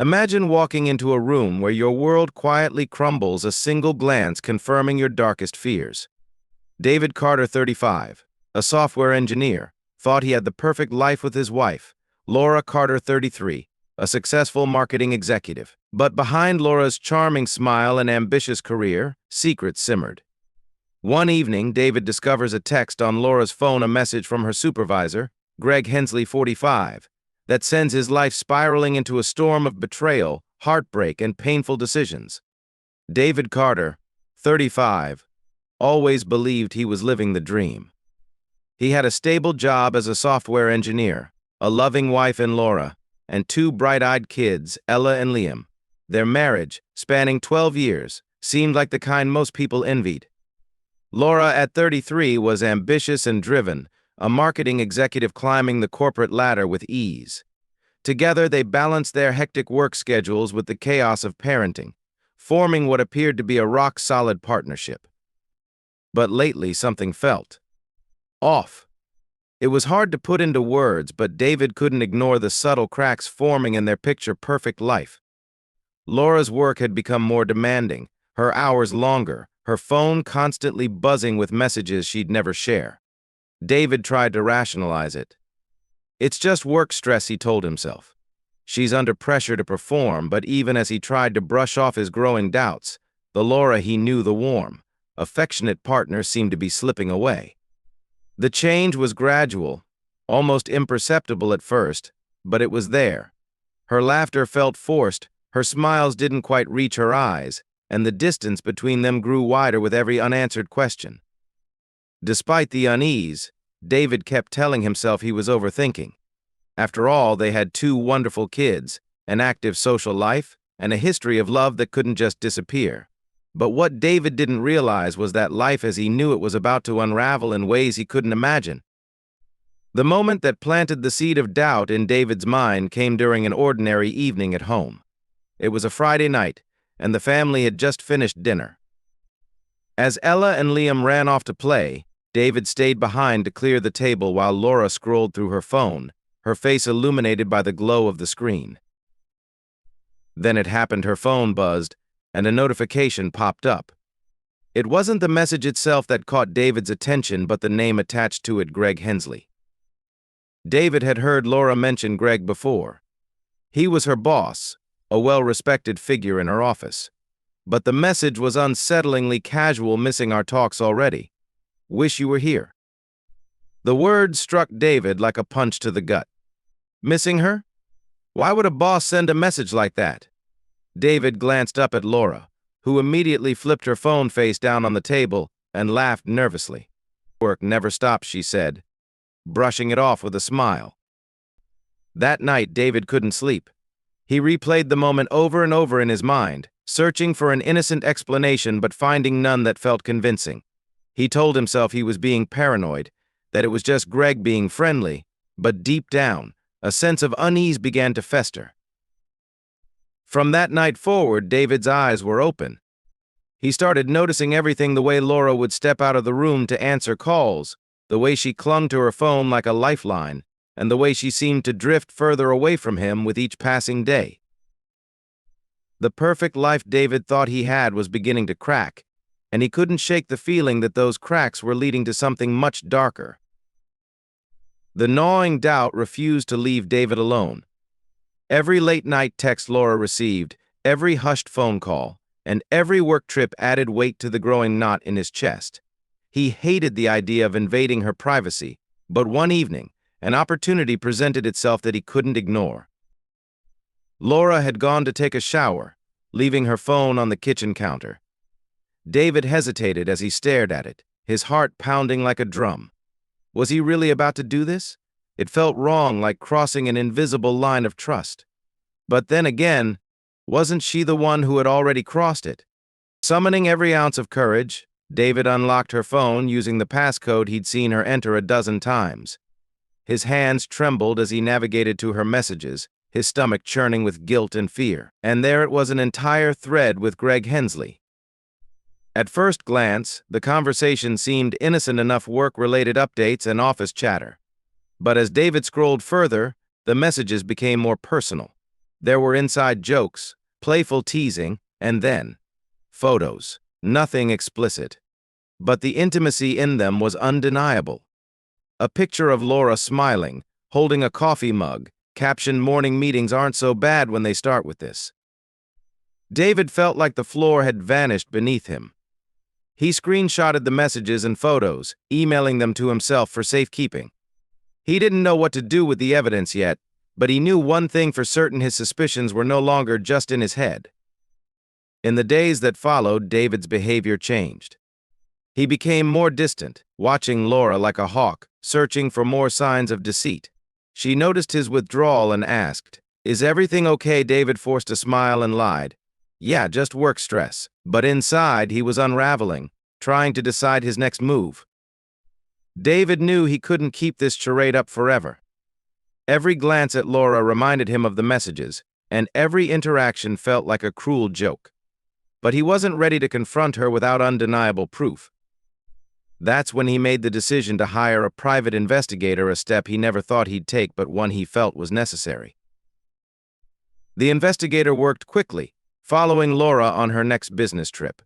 Imagine walking into a room where your world quietly crumbles, a single glance confirming your darkest fears. David Carter, 35, a software engineer, thought he had the perfect life with his wife, Laura Carter, 33, a successful marketing executive. But behind Laura's charming smile and ambitious career, secrets simmered. One evening, David discovers a text on Laura's phone, a message from her supervisor, Greg Hensley, 45, that sends his life spiraling into a storm of betrayal, heartbreak, and painful decisions. David Carter, 35, always believed he was living the dream. He had a stable job as a software engineer, a loving wife in Laura, and two bright-eyed kids, Ella and Liam. Their marriage, spanning 12 years, seemed like the kind most people envied. Laura, at 33, was ambitious and driven, a marketing executive climbing the corporate ladder with ease. Together, they balanced their hectic work schedules with the chaos of parenting, forming what appeared to be a rock-solid partnership. But lately, something felt off. It was hard to put into words, but David couldn't ignore the subtle cracks forming in their picture-perfect life. Laura's work had become more demanding, her hours longer, her phone constantly buzzing with messages she'd never share. David tried to rationalize it. It's just work stress, he told himself. She's under pressure to perform, but even as he tried to brush off his growing doubts, the Laura he knew, the warm, affectionate partner, seemed to be slipping away. The change was gradual, almost imperceptible at first, but it was there. Her laughter felt forced, her smiles didn't quite reach her eyes, and the distance between them grew wider with every unanswered question. Despite the unease, David kept telling himself he was overthinking. After all, they had two wonderful kids, an active social life, and a history of love that couldn't just disappear. But what David didn't realize was that life as he knew it was about to unravel in ways he couldn't imagine. The moment that planted the seed of doubt in David's mind came during an ordinary evening at home. It was a Friday night, and the family had just finished dinner. As Ella and Liam ran off to play, David stayed behind to clear the table while Laura scrolled through her phone, her face illuminated by the glow of the screen. Then it happened, her phone buzzed, and a notification popped up. It wasn't the message itself that caught David's attention, but the name attached to it, Greg Hensley. David had heard Laura mention Greg before. He was her boss, a well-respected figure in her office. But the message was unsettlingly casual, missing our talks already. Wish you were here. The words struck David like a punch to the gut. Missing her? Why would a boss send a message like that? David glanced up at Laura, who immediately flipped her phone face down on the table and laughed nervously. Work never stops, she said, brushing it off with a smile. That night, David couldn't sleep. He replayed the moment over and over in his mind, searching for an innocent explanation but finding none that felt convincing. He told himself he was being paranoid, that it was just Greg being friendly, but deep down, a sense of unease began to fester. From that night forward, David's eyes were open. He started noticing everything: the way Laura would step out of the room to answer calls, the way she clung to her phone like a lifeline, and the way she seemed to drift further away from him with each passing day. The perfect life David thought he had was beginning to crack, and he couldn't shake the feeling that those cracks were leading to something much darker. The gnawing doubt refused to leave David alone. Every late-night text Laura received, every hushed phone call, and every work trip added weight to the growing knot in his chest. He hated the idea of invading her privacy, but one evening, an opportunity presented itself that he couldn't ignore. Laura had gone to take a shower, leaving her phone on the kitchen counter. David hesitated as he stared at it, his heart pounding like a drum. Was he really about to do this? It felt wrong, like crossing an invisible line of trust. But then again, wasn't she the one who had already crossed it? Summoning every ounce of courage, David unlocked her phone using the passcode he'd seen her enter a dozen times. His hands trembled as he navigated to her messages, his stomach churning with guilt and fear. And there it was, an entire thread with Greg Hensley. At first glance, the conversation seemed innocent enough: work-related updates and office chatter. But as David scrolled further, the messages became more personal. There were inside jokes, playful teasing, and then photos. Nothing explicit. But the intimacy in them was undeniable. A picture of Laura smiling, holding a coffee mug, captioned "Morning meetings aren't so bad when they start with this." David felt like the floor had vanished beneath him. He screenshotted the messages and photos, emailing them to himself for safekeeping. He didn't know what to do with the evidence yet, but he knew one thing for certain: his suspicions were no longer just in his head. In the days that followed, David's behavior changed. He became more distant, watching Laura like a hawk, searching for more signs of deceit. She noticed his withdrawal and asked, "Is everything okay?" David forced a smile and lied, "Yeah, just work stress." But inside, he was unraveling, trying to decide his next move. David knew he couldn't keep this charade up forever. Every glance at Laura reminded him of the messages, and every interaction felt like a cruel joke. But he wasn't ready to confront her without undeniable proof. That's when he made the decision to hire a private investigator, a step he never thought he'd take, but one he felt was necessary. The investigator worked quickly, following Laura on her next business trip.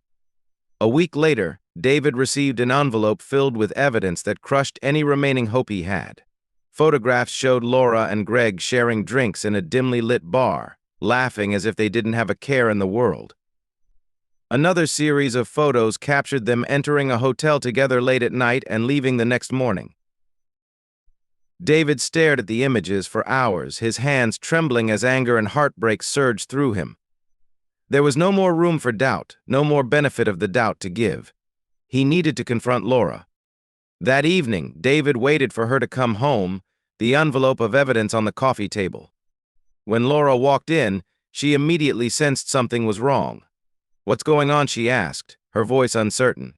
A week later, David received an envelope filled with evidence that crushed any remaining hope he had. Photographs showed Laura and Greg sharing drinks in a dimly lit bar, laughing as if they didn't have a care in the world. Another series of photos captured them entering a hotel together late at night and leaving the next morning. David stared at the images for hours, his hands trembling as anger and heartbreak surged through him. There was no more room for doubt, no more benefit of the doubt to give. He needed to confront Laura. That evening, David waited for her to come home, the envelope of evidence on the coffee table. When Laura walked in, she immediately sensed something was wrong. "What's going on?" she asked, her voice uncertain.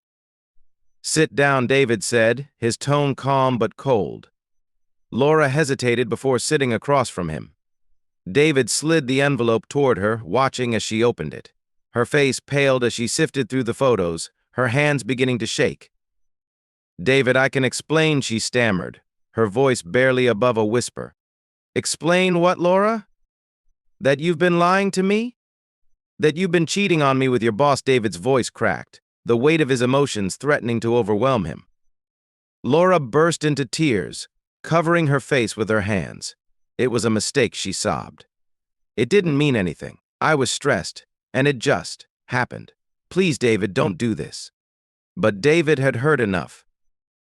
"Sit down," David said, his tone calm but cold. Laura hesitated before sitting across from him. David slid the envelope toward her, watching as she opened it. Her face paled as she sifted through the photos, her hands beginning to shake. "David, I can explain," she stammered, her voice barely above a whisper. "Explain what, Laura? That you've been lying to me? That you've been cheating on me with your boss?" David's voice cracked, the weight of his emotions threatening to overwhelm him. Laura burst into tears, covering her face with her hands. "It was a mistake," she sobbed. "It didn't mean anything. I was stressed, and it just happened. Please, David, don't do this." But David had heard enough.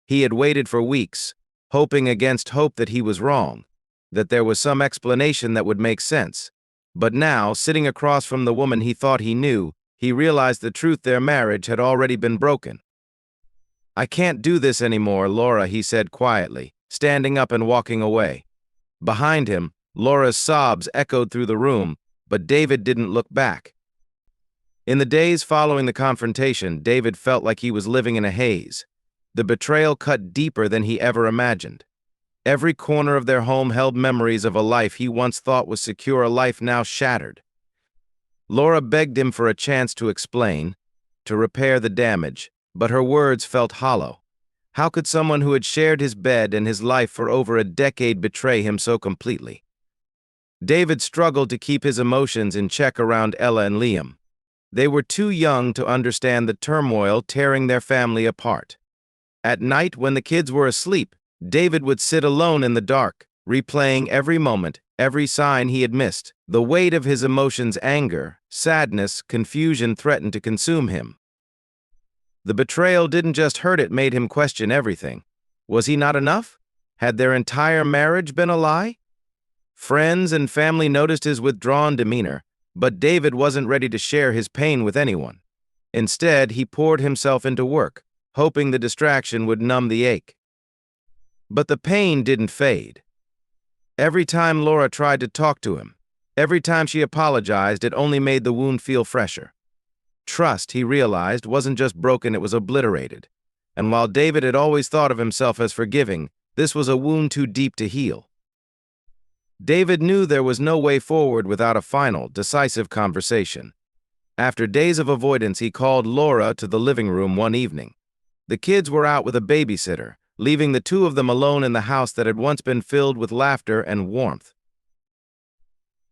He had waited for weeks, hoping against hope that he was wrong, that there was some explanation that would make sense. But now, sitting across from the woman he thought he knew, he realized the truth: their marriage had already been broken. "I can't do this anymore, Laura," he said quietly, standing up and walking away. Behind him, Laura's sobs echoed through the room, but David didn't look back. In the days following the confrontation, David felt like he was living in a haze. The betrayal cut deeper than he ever imagined. Every corner of their home held memories of a life he once thought was secure, a life now shattered. Laura begged him for a chance to explain, to repair the damage, but her words felt hollow. How could someone who had shared his bed and his life for over a decade betray him so completely? David struggled to keep his emotions in check around Ella and Liam. They were too young to understand the turmoil tearing their family apart. At night, when the kids were asleep, David would sit alone in the dark, replaying every moment, every sign he had missed. The weight of his emotions, anger, sadness, confusion, threatened to consume him. The betrayal didn't just hurt, it made him question everything. Was he not enough? Had their entire marriage been a lie? Friends and family noticed his withdrawn demeanor, but David wasn't ready to share his pain with anyone. Instead, he poured himself into work, hoping the distraction would numb the ache. But the pain didn't fade. Every time Laura tried to talk to him, every time she apologized, it only made the wound feel fresher. Trust, he realized, wasn't just broken, it was obliterated. And while David had always thought of himself as forgiving, this was a wound too deep to heal. David knew there was no way forward without a final, decisive conversation. After days of avoidance, he called Laura to the living room one evening. The kids were out with a babysitter, leaving the two of them alone in the house that had once been filled with laughter and warmth.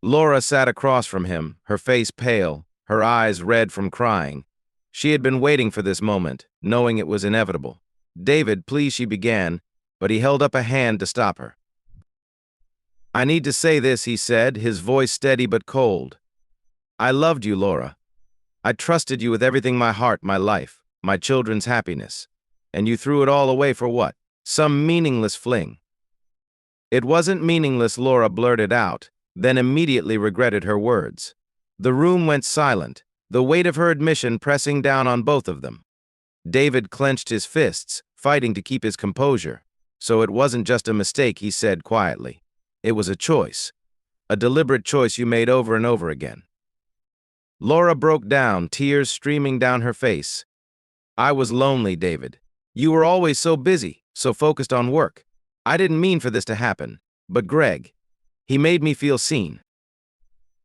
Laura sat across from him, her face pale, her eyes red from crying. She had been waiting for this moment, knowing it was inevitable. "David, please," she began, but he held up a hand to stop her. "I need to say this," he said, his voice steady but cold. "I loved you, Laura. I trusted you with everything, my heart, my life, my children's happiness. And you threw it all away for what? Some meaningless fling." "It wasn't meaningless," Laura blurted out, then immediately regretted her words. The room went silent, the weight of her admission pressing down on both of them. David clenched his fists, fighting to keep his composure. "So it wasn't just a mistake," he said quietly. "It was a choice. A deliberate choice you made over and over again." Laura broke down, tears streaming down her face. "I was lonely, David. You were always so busy, so focused on work. I didn't mean for this to happen. But Greg, he made me feel seen."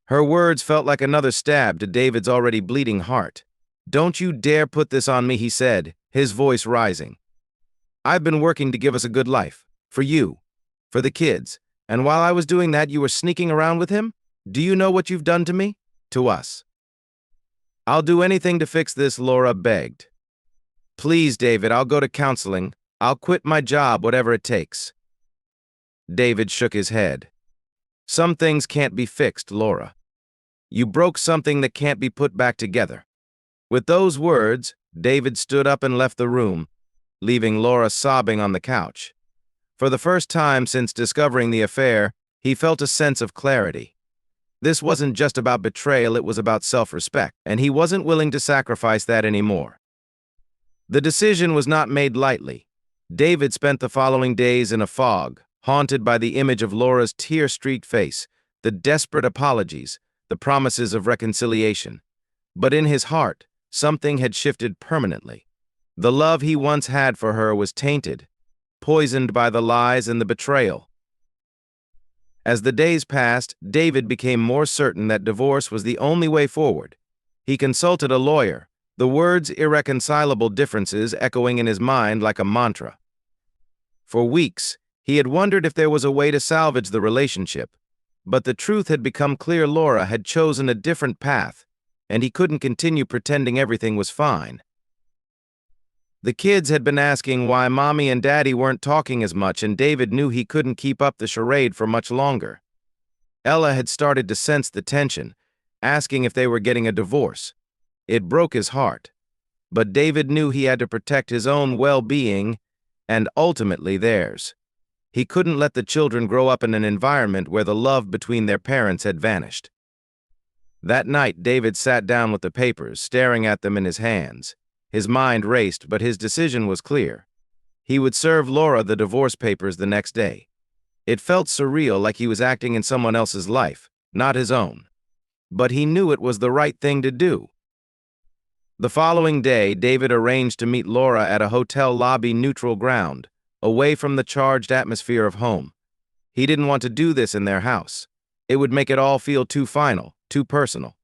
Her words felt like another stab to David's already bleeding heart. "Don't you dare put this on me," he said, his voice rising. "I've been working to give us a good life. For you. For the kids. And while I was doing that, you were sneaking around with him? Do you know what you've done to me? To us?" "I'll do anything to fix this," Laura begged. "Please, David, I'll go to counseling. I'll quit my job, whatever it takes." David shook his head. "Some things can't be fixed, Laura. You broke something that can't be put back together." With those words, David stood up and left the room, leaving Laura sobbing on the couch. For the first time since discovering the affair, he felt a sense of clarity. This wasn't just about betrayal, it was about self-respect, and he wasn't willing to sacrifice that anymore. The decision was not made lightly. David spent the following days in a fog, haunted by the image of Laura's tear-streaked face, the desperate apologies, the promises of reconciliation. But in his heart, something had shifted permanently. The love he once had for her was tainted, poisoned by the lies and the betrayal. As the days passed, David became more certain that divorce was the only way forward. He consulted a lawyer, the words irreconcilable differences echoing in his mind like a mantra. For weeks, he had wondered if there was a way to salvage the relationship, but the truth had become clear: Laura had chosen a different path, and he couldn't continue pretending everything was fine. The kids had been asking why Mommy and Daddy weren't talking as much, and David knew he couldn't keep up the charade for much longer. Ella had started to sense the tension, asking if they were getting a divorce. It broke his heart. But David knew he had to protect his own well-being and ultimately theirs. He couldn't let the children grow up in an environment where the love between their parents had vanished. That night, David sat down with the papers, staring at them in his hands. His mind raced, but his decision was clear. He would serve Laura the divorce papers the next day. It felt surreal, like he was acting in someone else's life, not his own. But he knew it was the right thing to do. The following day, David arranged to meet Laura at a hotel lobby, neutral ground, away from the charged atmosphere of home. He didn't want to do this in their house. It would make it all feel too final, too personal.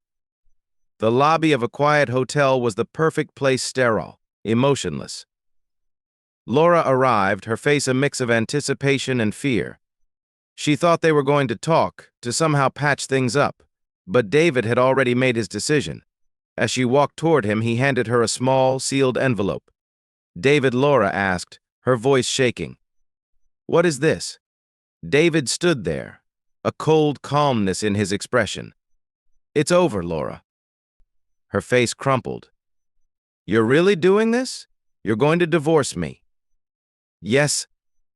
The lobby of a quiet hotel was the perfect place, sterile, emotionless. Laura arrived, her face a mix of anticipation and fear. She thought they were going to talk, to somehow patch things up, but David had already made his decision. As she walked toward him, he handed her a small, sealed envelope. "David," Laura asked, her voice shaking. "What is this?" David stood there, a cold calmness in his expression. "It's over, Laura." Her face crumpled. "You're really doing this? You're going to divorce me?" "Yes,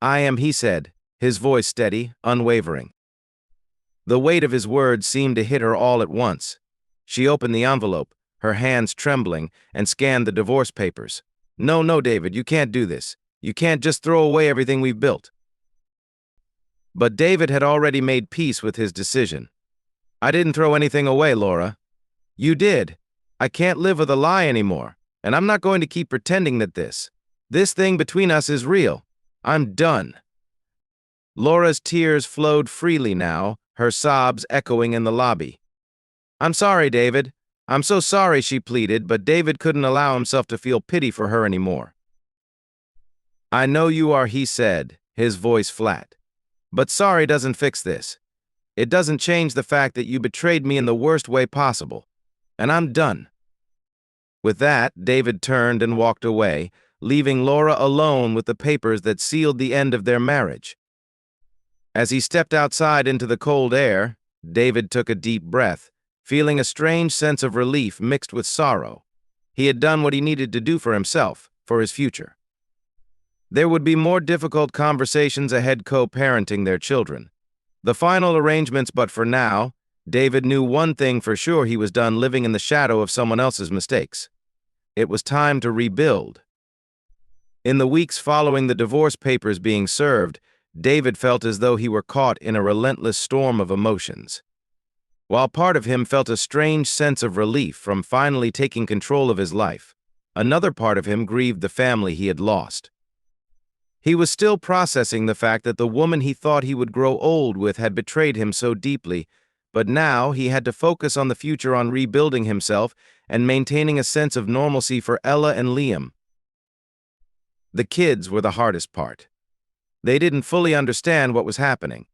I am," he said, his voice steady, unwavering. The weight of his words seemed to hit her all at once. She opened the envelope, her hands trembling, and scanned the divorce papers. No, David, you can't do this. You can't just throw away everything we've built." But David had already made peace with his decision. "I didn't throw anything away, Laura." "You did. I can't live with a lie anymore, and I'm not going to keep pretending that this thing between us is real. I'm done." Laura's tears flowed freely now, her sobs echoing in the lobby. "I'm sorry, David. I'm so sorry," she pleaded, but David couldn't allow himself to feel pity for her anymore. "I know you are," he said, his voice flat. "But sorry doesn't fix this. It doesn't change the fact that you betrayed me in the worst way possible. And I'm done." With that, David turned and walked away, leaving Laura alone with the papers that sealed the end of their marriage. As he stepped outside into the cold air, David took a deep breath, feeling a strange sense of relief mixed with sorrow. He had done what he needed to do for himself, for his future. There would be more difficult conversations ahead co-parenting their children. The final arrangements, but for now, David knew one thing for sure: he was done living in the shadow of someone else's mistakes. It was time to rebuild. In the weeks following the divorce papers being served, David felt as though he were caught in a relentless storm of emotions. While part of him felt a strange sense of relief from finally taking control of his life, another part of him grieved the family he had lost. He was still processing the fact that the woman he thought he would grow old with had betrayed him so deeply, but now he had to focus on the future, on rebuilding himself and maintaining a sense of normalcy for Ella and Liam. The kids were the hardest part. They didn't fully understand what was happening,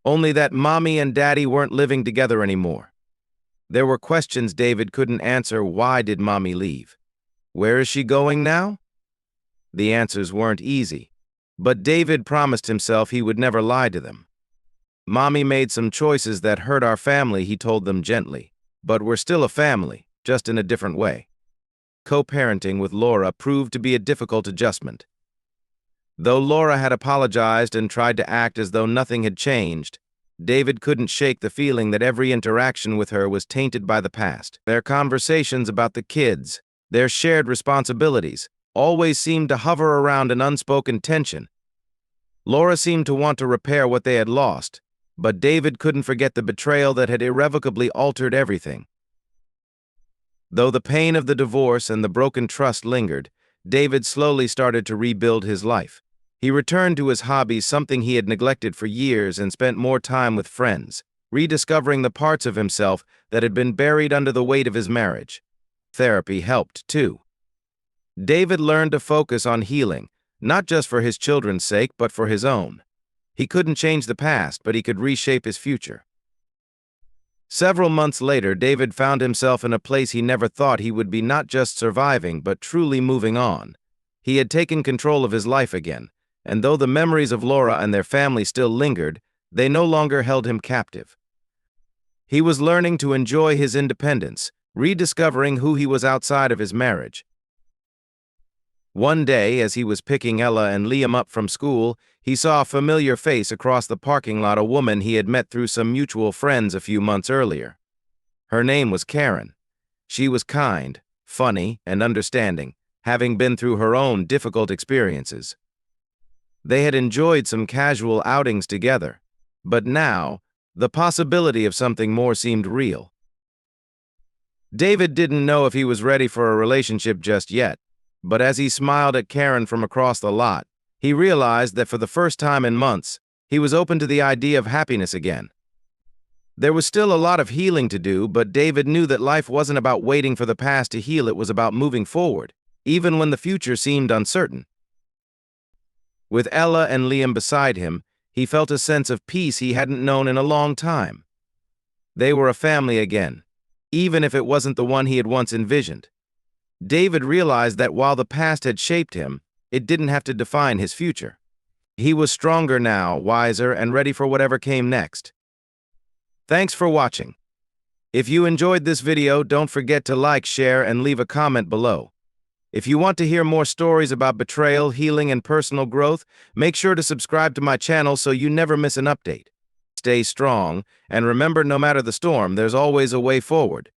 only that Mommy and Daddy weren't living together anymore. There were questions David couldn't answer. Why did Mommy leave? Where is she going now? The answers weren't easy, but David promised himself he would never lie to them. Mommy made some choices that hurt our family, he told them gently, but we're still a family, just in a different way. Co-parenting with Laura proved to be a difficult adjustment. Though Laura had apologized and tried to act as though nothing had changed, David couldn't shake the feeling that every interaction with her was tainted by the past. Their conversations about the kids, their shared responsibilities, always seemed to hover around an unspoken tension. Laura seemed to want to repair what they had lost, but David couldn't forget the betrayal that had irrevocably altered everything. Though the pain of the divorce and the broken trust lingered, David slowly started to rebuild his life. He returned to his hobbies, something he had neglected for years, and spent more time with friends, rediscovering the parts of himself that had been buried under the weight of his marriage. Therapy helped, too. David learned to focus on healing, not just for his children's sake, but for his own. He couldn't change the past, but he could reshape his future. Several months later, David found himself in a place he never thought he would be, not just surviving, but truly moving on. He had taken control of his life again, and though the memories of Laura and their family still lingered, they no longer held him captive. He was learning to enjoy his independence, rediscovering who he was outside of his marriage. One day, as he was picking Ella and Liam up from school, he saw a familiar face across the parking lot, a woman he had met through some mutual friends a few months earlier. Her name was Karen. She was kind, funny, and understanding, having been through her own difficult experiences. They had enjoyed some casual outings together, but now, the possibility of something more seemed real. David didn't know if he was ready for a relationship just yet, but as he smiled at Karen from across the lot, he realized that for the first time in months, he was open to the idea of happiness again. There was still a lot of healing to do, but David knew that life wasn't about waiting for the past to heal, it was about moving forward, even when the future seemed uncertain. With Ella and Liam beside him, he felt a sense of peace he hadn't known in a long time. They were a family again, even if it wasn't the one he had once envisioned. David realized that while the past had shaped him, it didn't have to define his future. He was stronger now, wiser, and ready for whatever came next. Thanks for watching. If you enjoyed this video, don't forget to like, share, and leave a comment below. If you want to hear more stories about betrayal, healing, and personal growth, make sure to subscribe to my channel so you never miss an update. Stay strong, and remember, no matter the storm, there's always a way forward.